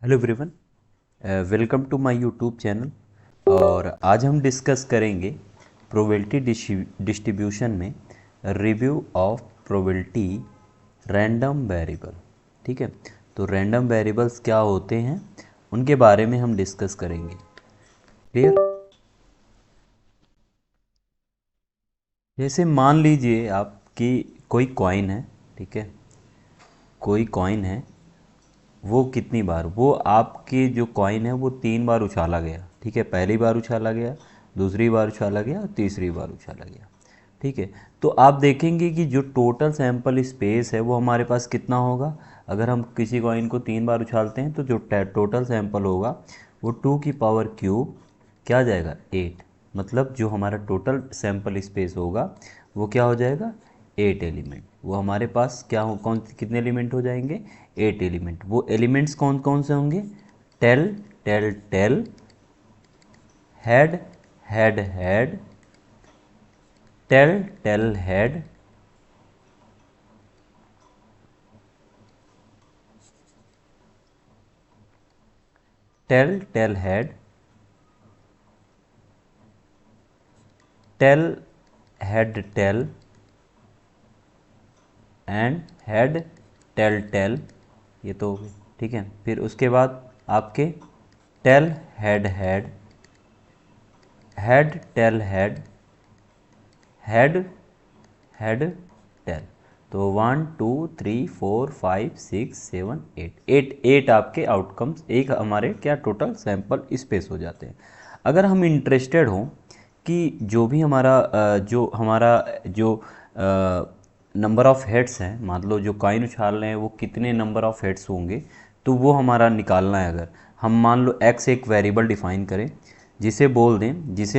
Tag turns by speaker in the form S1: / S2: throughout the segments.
S1: Hello everyone, welcome to my YouTube channel. और आज हम डिस्कस करेंगे प्रोबेबिलिटी डिस्ट्रीब्यूशन में review of probability random variable. ठीक है, तो रैंडम वेरिएबल्स क्या होते हैं उनके बारे में हम डिस्कस करेंगे। क्लियर? जैसे मान लीजिए आपकी कोई कॉइन है। ठीक है, कोई कॉइन है, वो कितनी बार, वो आपके जो कॉइन है वो 3 बार उछाला गया। ठीक है, पहली बार उछाला गया, दूसरी बार उछाला गया और तीसरी बार उछाला गया। ठीक है, तो आप देखेंगे कि जो टोटल सैंपल स्पेस है वो हमारे पास कितना होगा। अगर हम किसी कॉइन को 3 बार उछालते हैं तो जो टोटल सैंपल होगा वो 2⁻³ क्या आ जाएगा, 8। मतलब जो हमारा टोटल सैंपल स्पेस होगा वो क्या हो जाएगा, 8 एलिमेंट। वो हमारे पास क्या हो, कौन कितने एलिमेंट हो जाएंगे, 8 एलिमेंट। वो एलिमेंट्स कौन कौन से होंगे, tail tail tail, head head head, tail tail head, tail tail head, tail head tail and head tail tail. ये तो हो गए। ठीक है, फिर उसके बाद आपके tell head head, head tail head, head head tell. तो 1 2 3 4 5 6 7 8, एट एट आपके आउटकम्स, एक हमारे क्या टोटल सैंपल स्पेस हो जाते हैं। अगर हम इंटरेस्टेड हों कि जो भी हमारा जो नंबर ऑफ़ हेड्स हैं, मान लो जो कॉइन उछाल रहे हैं वो कितने नंबर ऑफ़ हेड्स होंगे, तो वो हमारा निकालना है। अगर हम मान लो x एक वेरिएबल डिफाइन करें, जिसे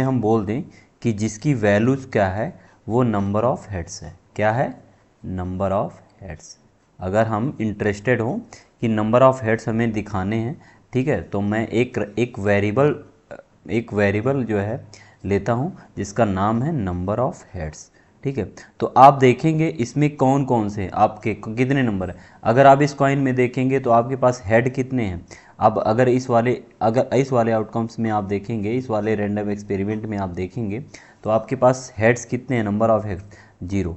S1: हम बोल दें कि जिसकी वैल्यूज़ क्या है, वो नंबर ऑफ़ हेड्स है। क्या है, नंबर ऑफ़ हेड्स। अगर हम इंटरेस्टेड हों कि नंबर ऑफ़ हेड्स हमें दिखाने हैं, ठीक है, तो मैं एक वेरिएबल जो है लेता हूँ जिसका नाम है नंबर ऑफ़ हेड्स। ठीक है, तो आप देखेंगे इसमें कौन कौन से आपके कितने नंबर है। अगर आप इस कॉइन में देखेंगे तो आपके पास हेड कितने हैं। अब अगर इस वाले आउटकम्स में आप देखेंगे, इस वाले रैंडम एक्सपेरिमेंट में आप देखेंगे तो आपके पास हेड्स कितने हैं, नंबर ऑफ हेड्स 0।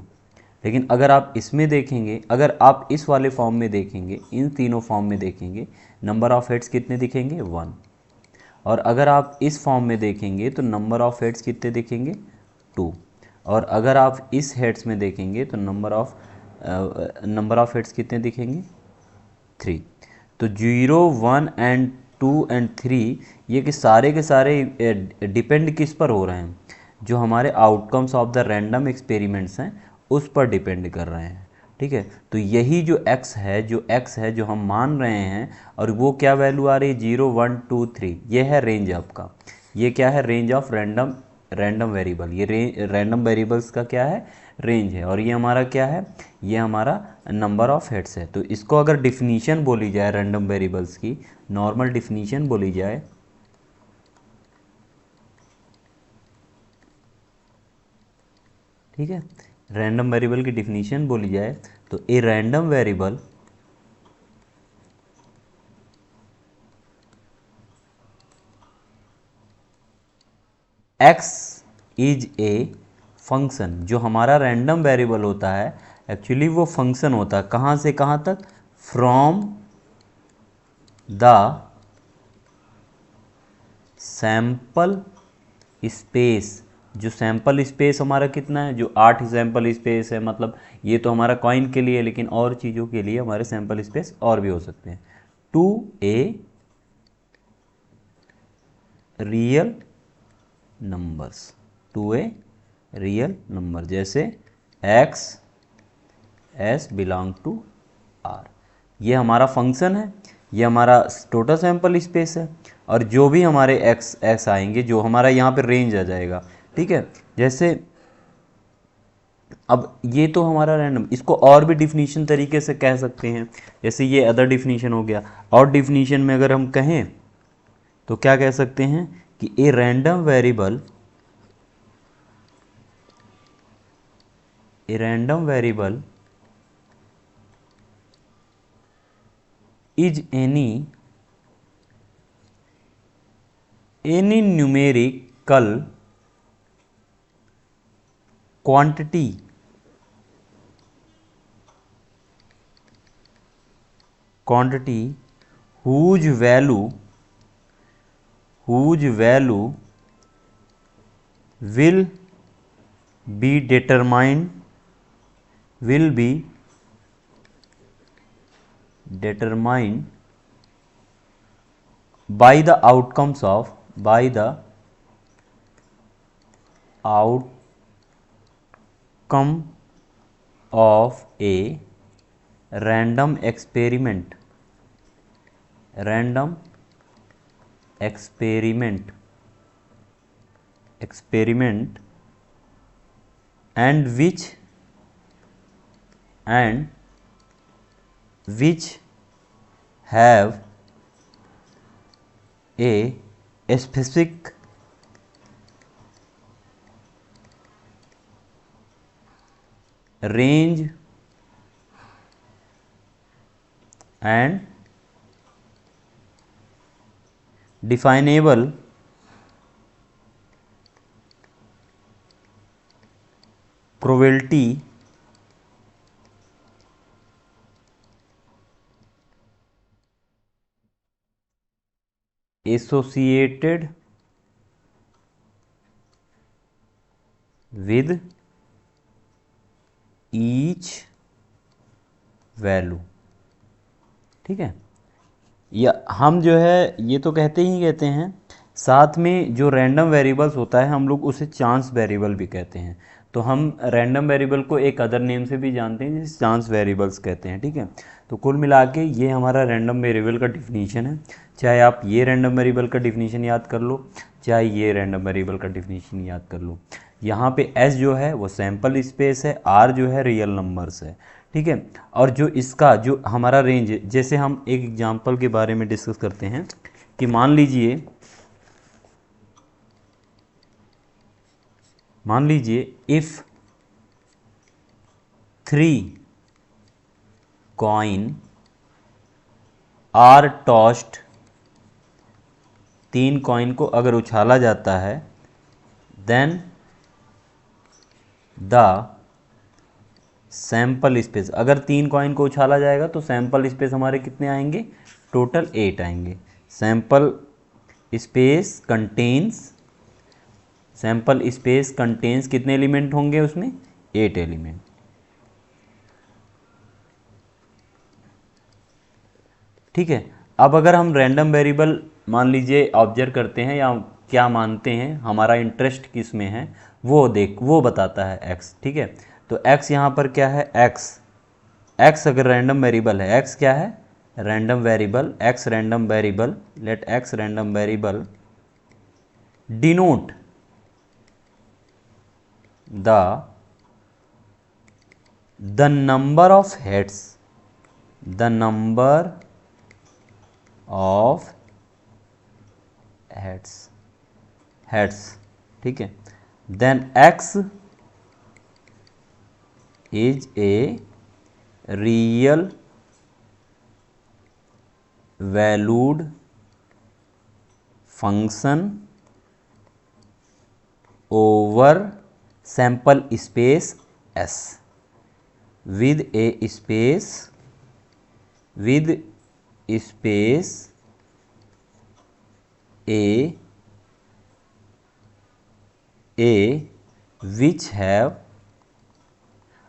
S1: लेकिन अगर आप इसमें देखेंगे, अगर आप इस वाले फॉर्म में देखेंगे, इन तीनों फॉर्म में देखेंगे, नंबर ऑफ हेड्स कितने दिखेंगे, 1। और अगर आप इस फॉर्म में देखेंगे तो नंबर ऑफ हेड्स कितने दिखेंगे, 2। और अगर आप इस हेड्स में देखेंगे तो नंबर ऑफ हेड्स कितने दिखेंगे, 3। तो 0 1 एंड 2 एंड 3 ये कि सारे के सारे डिपेंड किस पर हो रहे हैं, जो हमारे outcomes of the random experiments हैं उस पर डिपेंड कर रहे हैं। ठीक है, तो यही जो x है जो हम मान रहे हैं, और वो क्या वैल्यू आ रही है, 0 1 2 3, ये है रेंज आपका। ये क्या है, range of random random variable. ये रैंडम वेरिएबल्स का क्या है, रेंज है। और ये हमारा क्या है, ये हमारा नंबर ऑफ हेड्स है। तो इसको अगर डिफिनीशन बोली जाए रैंडम वेरिएबल्स की, नॉर्मल डिफिनीशन बोली जाए, ठीक है, रैंडम वेरिएबल की डिफिनीशन बोली जाए तो a random variable x is a function. जो हमारा रैंडम वेरिएबल होता है एक्चुअली वो फंक्शन होता है, कहाँ से कहाँ तक, फ्रॉम द सैंपल स्पेस। जो सैंपल स्पेस हमारा कितना है, जो 8 सैंपल स्पेस है, मतलब ये तो हमारा कॉइन के लिए है, लेकिन और चीज़ों के लिए हमारे सैंपल स्पेस और भी हो सकते हैं। To a real numbers, to a real number, जैसे x s belong to R. ये हमारा फंक्शन है, ये हमारा टोटल सैंपल स्पेस है। और जो भी हमारे एक्स एक्स आएंगे, जो हमारा यहाँ पे रेंज आ जाएगा। ठीक है, जैसे अब ये तो हमारा रैंडम, इसको और भी डिफिनीशन तरीके से कह सकते हैं। जैसे ये अदर डिफिनीशन हो गया, और डिफिनीशन में अगर हम कहें तो क्या कह सकते हैं कि a random variable is any any numerical quantity whose value will be determined by the outcome of a random experiment and which have a specific range and definable probability associated with each value। ठीक है, या हम जो है ये तो कहते हैं, साथ में जो रैंडम वेरिएबल्स होता है हम लोग उसे चांस वेरिएबल भी कहते हैं। तो हम रैंडम वेरिएबल को एक अदर नेम से भी जानते हैं जिसे चांस वेरिएबल्स कहते हैं। ठीक है, तो कुल मिला के ये हमारा रैंडम वेरिएबल का डिफिनीशन है। चाहे आप ये रैंडम वेरिएबल का डिफिनीशन याद कर लो, चाहे ये रैंडम वेरिएबल का डिफिनीशन याद कर लो। यहाँ पे एस जो है वो सैम्पल स्पेस है, आर जो है रियल नंबर्स है। ठीक है, और जो इसका जो हमारा रेंज, जैसे हम एक एग्जांपल के बारे में डिस्कस करते हैं कि मान लीजिए if 3 coin are tossed, 3 coin को अगर उछाला जाता है, देन द सैंपल स्पेस, अगर 3 कॉइन को उछाला जाएगा तो सैंपल स्पेस हमारे कितने आएंगे, टोटल 8 आएंगे। सैंपल स्पेस कंटेन्स कितने एलिमेंट होंगे उसमें, 8 एलिमेंट। ठीक है, अब अगर हम रैंडम वेरिएबल मान लीजिए ऑब्जर्व करते हैं या क्या मानते हैं, हमारा इंटरेस्ट किस में है वो बताता है एक्स। ठीक है, तो x यहाँ पर क्या है, x अगर रैंडम वेरिएबल है, x क्या है, random variable, x random variable, let x random variable denote the number of heads. ठीक है, then x is a real valued function over sample space S with space a which have,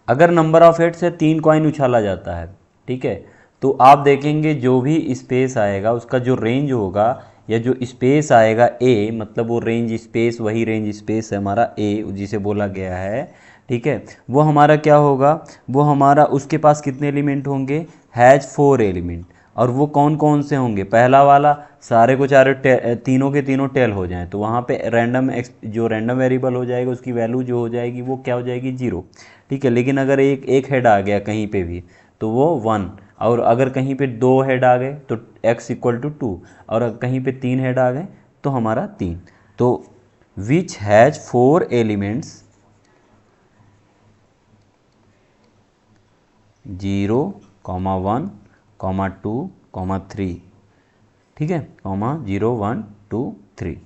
S1: अगर number of head से 3 coin उछाला जाता है, ठीक है, तो आप देखेंगे जो भी स्पेस आएगा उसका जो रेंज होगा या जो स्पेस आएगा ए, मतलब वो रेंज स्पेस, वही रेंज स्पेस है हमारा ए जिसे बोला गया है। ठीक है, वो हमारा क्या होगा, वो हमारा उसके पास कितने एलिमेंट होंगे, हैज़ 4 एलिमेंट। और वो कौन कौन से होंगे, पहला वाला सारे को चारों तीनों के तीनों टेल हो जाएं, तो वहाँ पे जो रैंडम वेरिएबल हो जाएगा उसकी वैल्यू जो हो जाएगी वो क्या हो जाएगी, 0। ठीक है, लेकिन अगर एक हेड आ गया कहीं पे भी तो वो 1, और अगर कहीं पे 2 हेड आ गए तो x इक्वल टू 2, और कहीं पे 3 हेड आ गए तो हमारा 3। तो विच हैज़ 4 एलिमेंट्स 0, 1, 2, 3। ठीक है, 0, 1, 2, 3।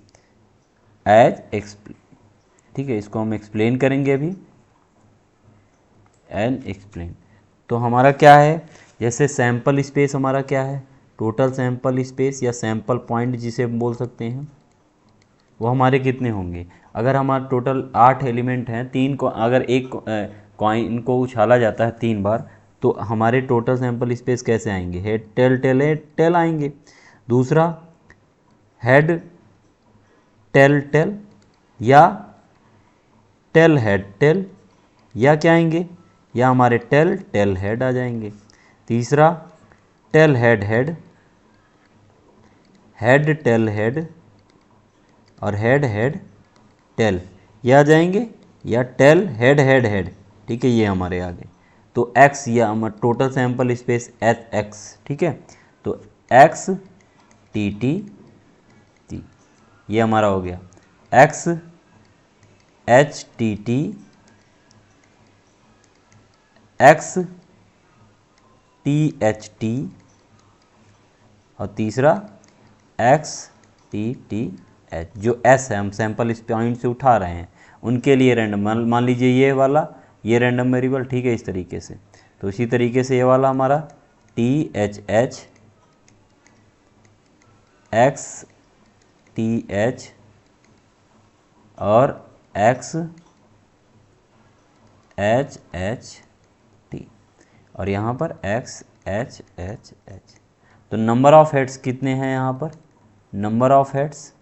S1: एज एक्सप्लेन, ठीक है, इसको हम एक्सप्लेन करेंगे अभी, एंड एक्सप्लेन। तो हमारा क्या है, जैसे सैंपल स्पेस हमारा क्या है, टोटल सैंपल स्पेस या सैंपल पॉइंट जिसे हम बोल सकते हैं, वो हमारे कितने होंगे। अगर हमारा टोटल 8 एलिमेंट हैं, तीन को अगर एक कॉइन को उछाला जाता है 3 बार, तो हमारे टोटल सैंपल स्पेस कैसे आएंगे, head tail tail head tell आएंगे। दूसरा हेड टेल टेल या टेल हेड टेल, या क्या आएंगे, या हमारे टेल टेल हेड आ जाएंगे। तीसरा tell head head, head tail head और हेड हेड टेल, ये आ जाएंगे, या टेल हेड हेड हेड, ठीक है, ये हमारे आ गए। तो एक्स या हमारा total sample space H x, ठीक है, तो एक्स टी टी टी, ये हमारा हो गया x H T T x T H T, और तीसरा एक्स टी टी एच। जो एस है हम सैंपल इस पॉइंट से उठा रहे हैं उनके लिए रैंडम, मान लीजिए ये वाला, ये रैंडम वेरिएबल, ठीक है, इस तरीके से। तो इसी तरीके से ये वाला हमारा T H H x T H और एक्स एच एच टी, और यहाँ पर एक्स एच एच एच। तो नंबर ऑफ हेड्स कितने हैं यहाँ पर, number of heads,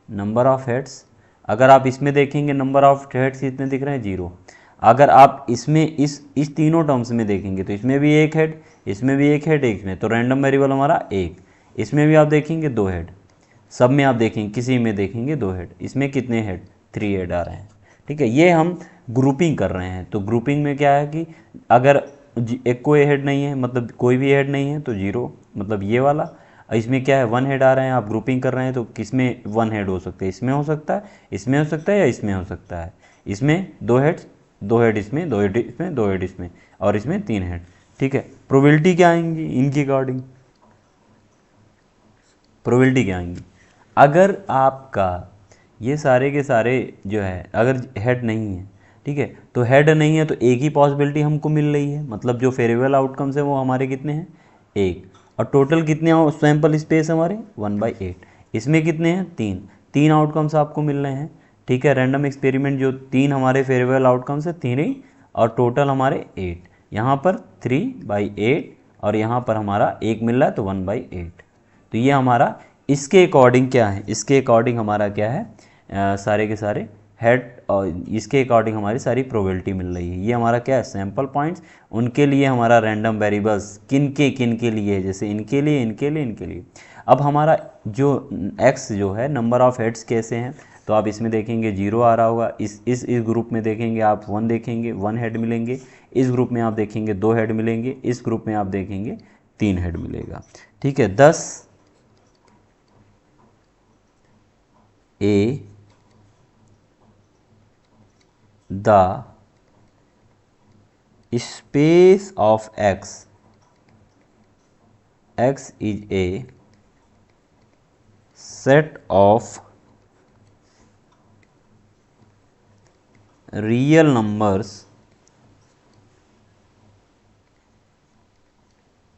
S1: number of heads, अगर आप इसमें देखेंगे नंबर ऑफ हेड्स कितने दिख रहे हैं, 0। अगर आप इसमें इस तीनों टर्म्स में देखेंगे तो इसमें भी एक हेड, इसमें भी एक हेड, एक में, तो रैंडम वेरिएबल हमारा एक। इसमें भी आप देखेंगे 2 हेड, सब में आप देखेंगे किसी में देखेंगे 2 हेड, इसमें कितने हेड, 3 हेड आ रहे हैं, ठीक है। ये हम ग्रुपिंग कर रहे हैं। तो ग्रुपिंग में क्या है कि अगर एक कोई हेड नहीं है, मतलब कोई भी हेड नहीं है, तो 0, मतलब ये वाला। इसमें क्या है, 1 हेड आ रहे हैं, आप ग्रुपिंग कर रहे हैं, तो किस में 1 हेड हो सकते हैं, इसमें हो सकता है, इसमें हो सकता है, या इसमें हो सकता है। इसमें 2 हेड, 2 हेड इसमें, 2 हेड इसमें, 2 हेड इसमें, और इसमें 3 हेड, ठीक है। प्रोबेबिलिटी क्या आएंगी इनकी अकॉर्डिंग, प्रोबेबिलिटी क्या आएंगी, अगर आपका ये सारे के सारे जो है अगर हेड नहीं है, ठीक है, तो हेड नहीं है तो एक ही पॉसिबिलिटी हमको मिल रही है, मतलब जो फेवरेबल आउटकम्स है वो हमारे कितने हैं, एक। और टोटल कितने सैंपल स्पेस हमारे 1/8, इसमें कितने हैं, 3, 3 आउटकम्स आपको मिल रहे हैं, ठीक है। रैंडम एक्सपेरिमेंट जो 3 हमारे फेवरेबल आउटकम्स है 3 ही, और टोटल हमारे 8, यहाँ पर 3/8 और यहाँ पर हमारा 1 मिल रहा है, तो 1/8। तो ये हमारा इसके अकॉर्डिंग क्या है, इसके अकॉर्डिंग हमारा क्या है, सारे के सारे हेड, और इसके अकॉर्डिंग हमारी सारी प्रोबेबिलिटी मिल रही है। ये हमारा क्या है, सैंपल पॉइंट्स, उनके लिए हमारा रैंडम वेरिएबल्स किन के लिए है, जैसे इनके लिए, इनके लिए, इनके लिए। अब हमारा जो एक्स जो है, नंबर ऑफ हेड्स कैसे हैं, तो आप इसमें देखेंगे 0 आ रहा होगा, इस ग्रुप में देखेंगे आप 1 देखेंगे, 1 हेड मिलेंगे। इस ग्रुप में आप देखेंगे 2 हेड मिलेंगे। इस ग्रुप में आप देखेंगे 3 हेड मिलेगा, ठीक है। 10 A the space of X, X is a set of real numbers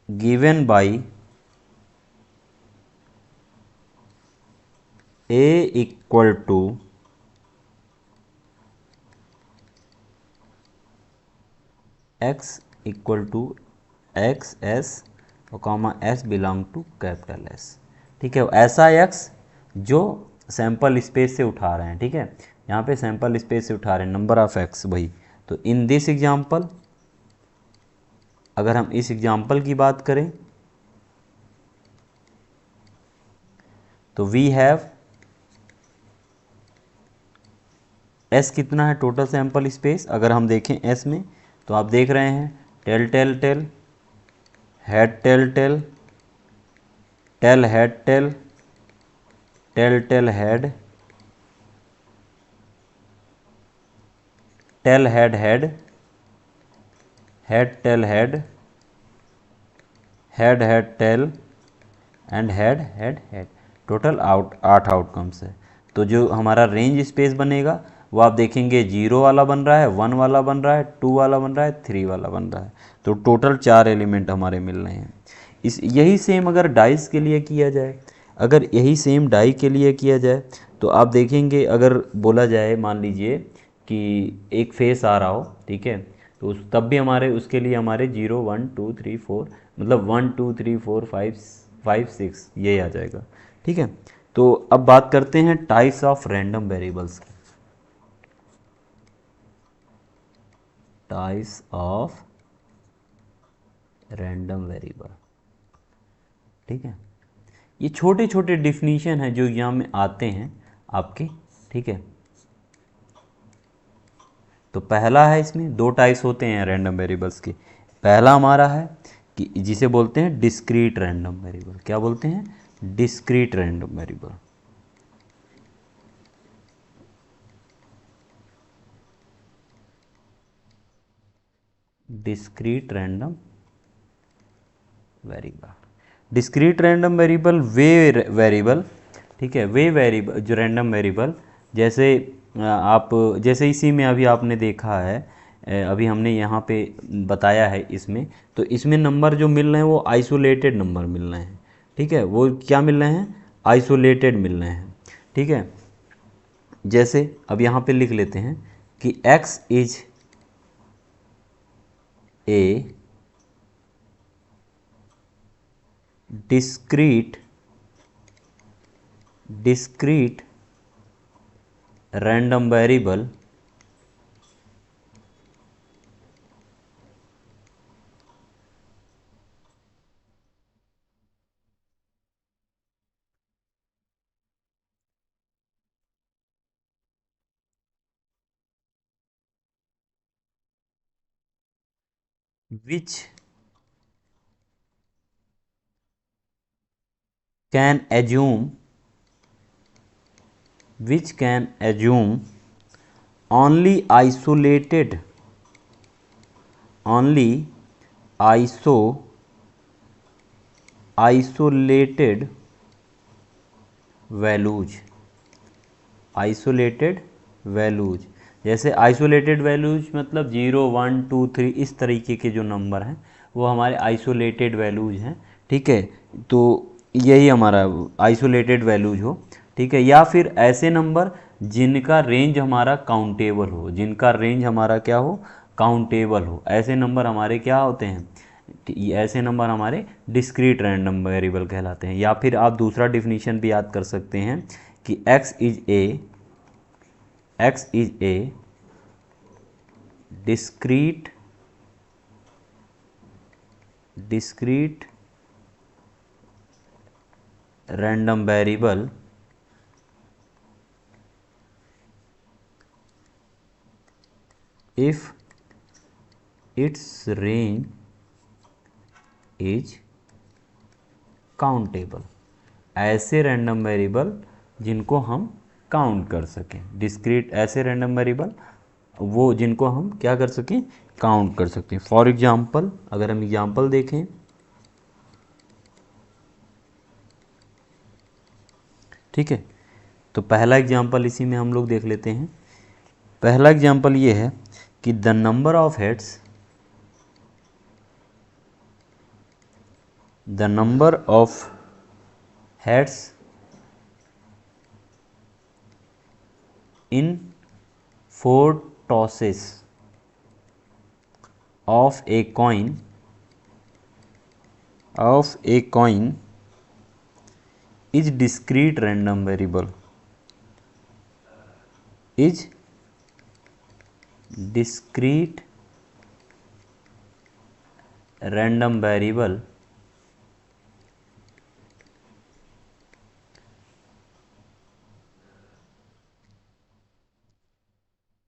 S1: given by A equal to X equal to x s और comma s belong to capital S, ठीक है। ऐसा एक्स जो सैंपल स्पेस से उठा रहे हैं, ठीक है, यहाँ पे सैंपल स्पेस से उठा रहे हैं, नंबर ऑफ एक्स वही। तो इन दिस एग्जाम्पल, अगर हम इस एग्जाम्पल की बात करें तो वी हैव एस कितना है, टोटल सैंपल स्पेस अगर हम देखें एस में, तो आप देख रहे हैं tail tail tail, head tail tail, tail head tail, tail tail head, tail head head, head tail head, head head tail and head head head. Total 8 outcomes है। तो जो हमारा रेंज स्पेस बनेगा वो आप देखेंगे 0 वाला बन रहा है, 1 वाला बन रहा है, 2 वाला बन रहा है, 3 वाला बन रहा है। तो टोटल 4 एलिमेंट हमारे मिल रहे हैं। इस यही सेम अगर डाइस के लिए किया जाए, अगर यही सेम डाई के लिए किया जाए तो आप देखेंगे, अगर बोला जाए मान लीजिए कि एक फेस आ रहा हो, ठीक है, तो तब भी हमारे उसके लिए हमारे 0 1 2 3 4 मतलब 1 2 3 4 5 5 6 यही आ जाएगा, ठीक है। तो अब बात करते हैं टाइप्स ऑफ रैंडम वेरिएबल्स की। टाइप्स ऑफ रैंडम वेरिएबल, ठीक है। ये छोटे छोटे डिफिनीशन है जो यहाँ में आते हैं आपके, ठीक है। तो पहला है, इसमें दो टाइप्स होते हैं रैंडम वेरिएबल्स के। पहला हमारा है कि जिसे बोलते हैं डिस्क्रीट रैंडम वेरिएबल। क्या बोलते हैं? Discrete random variable. Discrete random variable. Discrete random variable वे वेरिएबल, ठीक है, वे वेरिएबल जो रैंडम वेरिएबल, जैसे आप जैसे इसी में अभी आपने देखा है, अभी हमने यहाँ पे बताया है इसमें, तो इसमें नंबर जो मिल रहे हैं वो आइसोलेटेड नंबर मिल रहे हैं, ठीक है। वो क्या मिल रहे हैं? आइसोलेटेड मिल रहे हैं, ठीक है। जैसे अब यहाँ पे लिख लेते हैं कि x is a discrete random variable which can assume only isolated only isolated values, isolated values. जैसे आइसोलेटेड वैल्यूज मतलब 0 1 2 3 इस तरीके के जो नंबर हैं वो हमारे आइसोलेटेड वैल्यूज हैं, ठीक है। तो यही हमारा आइसोलेटेड वैल्यूज हो, ठीक है। या फिर ऐसे नंबर जिनका रेंज हमारा काउंटेबल हो, जिनका रेंज हमारा क्या हो? काउंटेबल हो, ऐसे नंबर हमारे क्या होते हैं? ऐसे नंबर हमारे डिस्क्रीट रैंडम वेरिएबल कहलाते हैं। या फिर आप दूसरा डिफिनीशन भी याद कर सकते हैं कि x is a discrete random variable if its range is countable. ऐसे रैंडम वेरिएबल जिनको हम काउंट कर सकें, डिस्क्रीट ऐसे रैंडम वेरिएबल वो जिनको हम क्या कर सकें? काउंट कर सकते हैं। फॉर एग्जांपल अगर हम एग्जांपल देखें, ठीक है, तो पहला एग्जांपल इसी में हम लोग देख लेते हैं। पहला एग्जांपल ये है कि the number of heads in 4 tosses of a coin is discrete random variable, is discrete random variable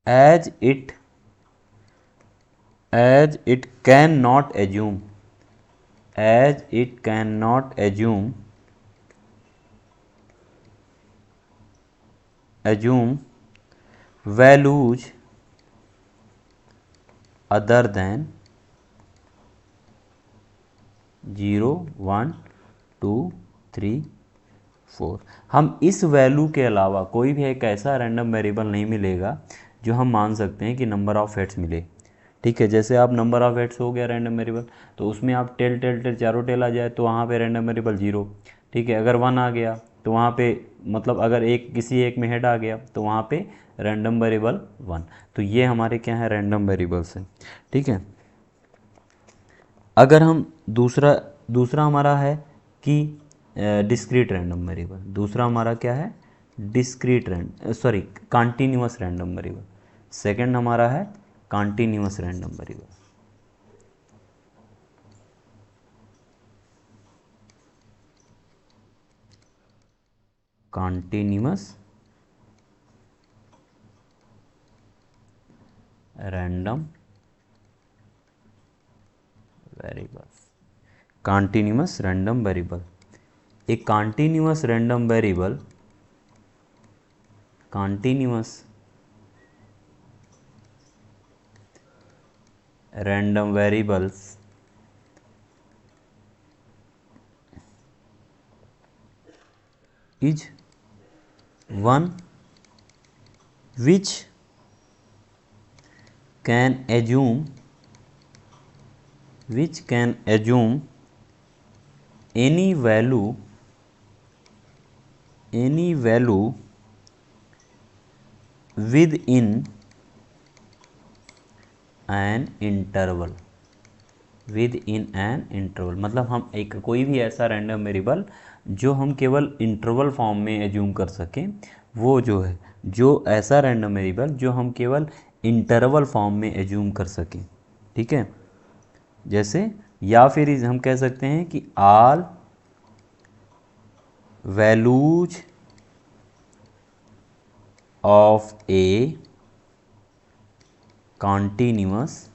S1: as it cannot assume values other than 0 1 2 3 4। हम इस वैल्यू के अलावा कोई भी एक ऐसा रैंडम वेरिएबल नहीं मिलेगा जो हम मान सकते हैं कि नंबर ऑफ़ हेड्स मिले, ठीक है। जैसे आप नंबर ऑफ़ हेड्स हो गया रैंडम वेरिएबल, तो उसमें आप टेल टेल टेल चारों टेल आ जाए तो वहाँ पे रैंडम वेरिएबल 0, ठीक है। अगर 1 आ गया तो वहाँ पे मतलब अगर एक किसी एक में हेड आ गया तो वहाँ पे रैंडम वेरिएबल 1। तो ये हमारे क्या है, रैंडम वेरिएबल्स हैं, ठीक है। अगर हम दूसरा हमारा है कि डिस्क्रीट रैंडम वेरिएबल, दूसरा हमारा क्या है, कॉन्टीन्यूअस रैंडम वेरिएबल। सेकंड हमारा है continuous random variable. Continuous random variable. Continuous random variable, एक continuous random variable, continuous random variables is one which can assume any value within an interval, मतलब हम एक कोई भी ऐसा रैंडम वेरिएबल जो हम केवल इंटरवल फॉर्म में एज्यूम कर सकें, वो जो है जो ऐसा रैंडम वेरिएबल जो हम केवल इंटरवल फॉर्म में एज्यूम कर सकें, ठीक है। जैसे या फिर हम कह सकते हैं कि all values of A continuous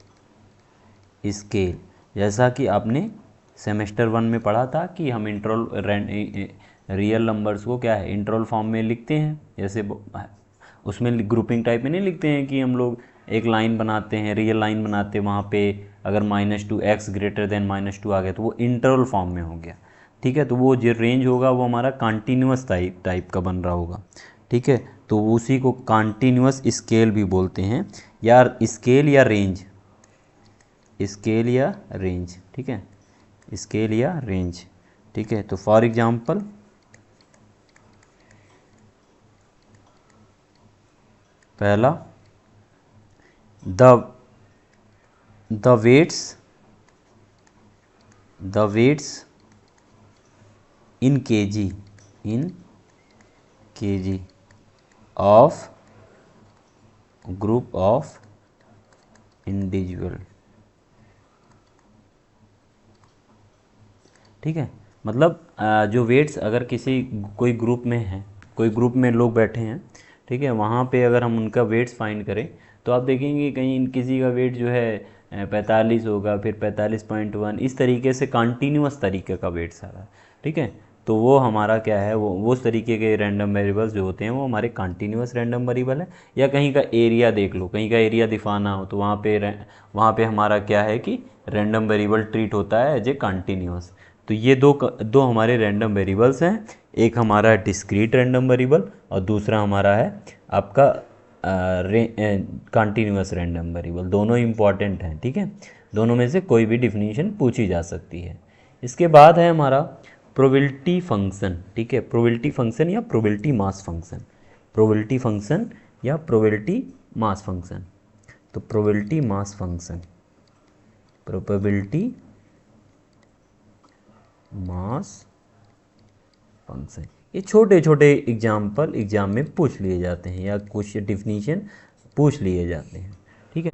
S1: scale. जैसा कि आपने सेमेस्टर 1 में पढ़ा था कि हम रियल नंबर्स को क्या है, इंटरवल फॉर्म में लिखते हैं। जैसे उसमें ग्रुपिंग टाइप में नहीं लिखते हैं कि हम लोग एक लाइन बनाते हैं, रियल लाइन बनाते हैं, वहाँ पे अगर -2x ग्रेटर देन -2 आ गया तो वो इंटरवल फॉर्म में हो गया, ठीक है। तो वो जो रेंज होगा वो हमारा कॉन्टीन्यूअस टाइप का बन रहा होगा, ठीक है। तो उसी को कॉन्टीन्यूअस स्केल भी बोलते हैं, या स्केल या रेंज, स्केल या रेंज, ठीक है, स्केल या रेंज, ठीक है। तो फॉर एग्जांपल पहला the weights in KG of group of individual, ठीक है। मतलब जो वेट्स अगर कोई ग्रुप में है, कोई ग्रुप में लोग बैठे हैं, ठीक है, वहाँ पे अगर हम उनका वेट्स फाइंड करें तो आप देखेंगे कहीं किसी का वेट जो है 45 होगा, फिर 45.1, इस तरीके से कॉन्टीन्यूअस तरीके का वेट्स आ रहा है, ठीक है। तो वो हमारा क्या है, वो उस तरीके के रैंडम वेरिएबल्स जो होते हैं वो हमारे कॉन्टीन्यूअस रैंडम वेरिएबल है। या कहीं का एरिया देख लो, कहीं का एरिया दिखाना हो तो वहाँ पे हमारा क्या है कि रैंडम वेरिएबल ट्रीट होता है एज ए कॉन्टीन्यूअस। तो ये दो हमारे रैंडम वेरिएबल्स हैं, एक हमारा है डिस्क्रीट रैंडम वेरिएबल और दूसरा हमारा है आपका कॉन्टीन्यूअस रैंडम वेरिएबल। दोनों इंपॉर्टेंट हैं, ठीक है। दोनों में से कोई भी डिफिनीशन पूछी जा सकती है। इसके बाद है हमारा प्रोबेबिलिटी फंक्शन, ठीक है। प्रोबेबिलिटी फंक्शन या probability mass function, probability function या प्रोबेबिलिटी मास फंक्शन। तो probability mass function, probability mass function, ये छोटे छोटे एग्जाम में पूछ लिए जाते हैं या कुछ डिफिनीशन पूछ लिए जाते हैं, ठीक है।